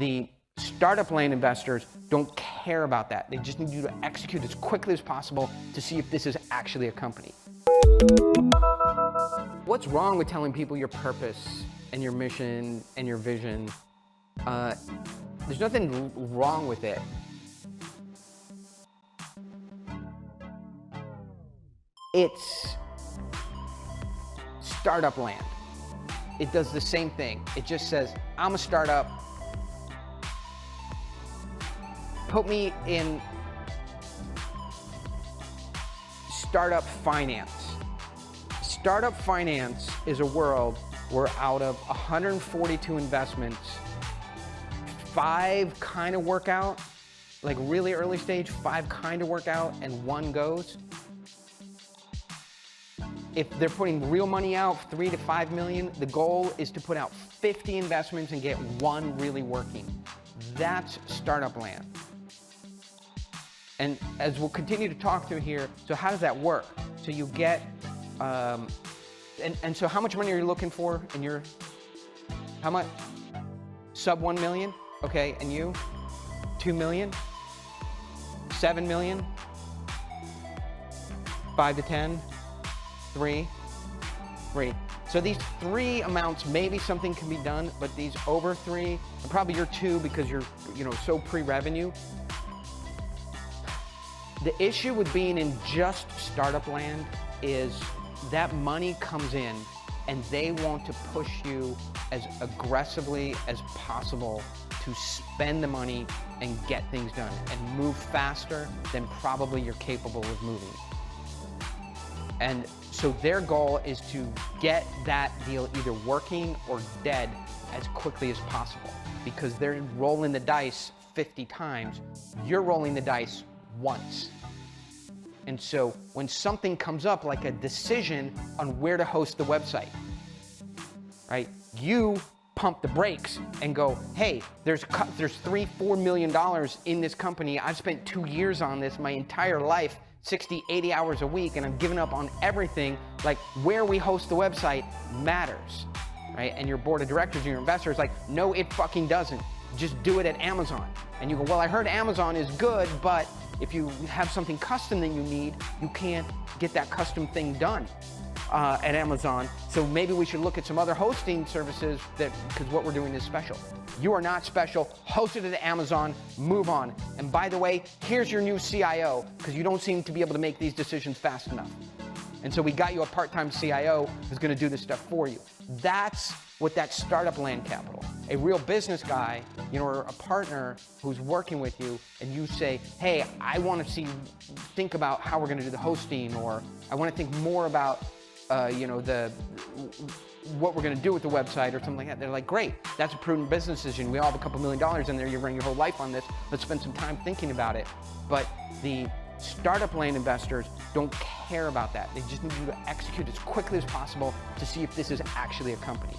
The startup land investors don't care about that. They just need you to execute as quickly as possible to see if this is actually a company. What's wrong with telling people your purpose and your mission and your vision? There's nothing wrong with it. It's startup land. It does the same thing. It just says, I'm a startup. Put me in startup finance. Startup finance is a world where out of 142 investments, 5 kind of work out, like really early stage, 5 kind of work out, and 1 goes. If they're putting real money out, 3 to 5 million, the goal is to put out 50 investments and get 1 really working. That's startup land. And as we'll continue to talk through here, so how does that work? So you get, and so how much money are you looking for in your, how much? Sub 1 million? Okay, and you? 2 million? 7 million? 5 to 10? 3? So these 3 amounts, maybe something can be done, but these over 3, and probably you're 2 because you're, so pre-revenue. The issue with being in just startup land is that money comes in and they want to push you as aggressively as possible to spend the money and get things done and move faster than probably you're capable of moving. And so their goal is to get that deal either working or dead as quickly as possible because they're rolling the dice 50 times. You're rolling the dice once. And so when something comes up like a decision on where to host the website, right? You pump the brakes and go, hey, there's $3-4 million in this company. I've spent 2 years on this, my entire life, 60, 80 hours a week, and I've given up on everything. Like where we host the website matters, right? And your board of directors and your investors like, no, it fucking doesn't. Just do it at Amazon. And you go, well, I heard Amazon is good, but if you have something custom that you need, you can't get that custom thing done at Amazon. So maybe we should look at some other hosting services because what we're doing is special. You are not special. Host it at Amazon, move on. And by the way, here's your new CIO because you don't seem to be able to make these decisions fast enough. And so we got you a part-time CIO who's going to do this stuff for you. That's what that startup land capital. A real business guy, or a partner who's working with you, and you say, hey, I want to think about how we're going to do the hosting, or I want to think more about, what we're going to do with the website or something like that. They're like, great, that's a prudent business decision. We all have a couple $1 million in there. You're running your whole life on this. Let's spend some time thinking about it. But the startup land investors don't care about that. They just need you to execute as quickly as possible to see if this is actually a company.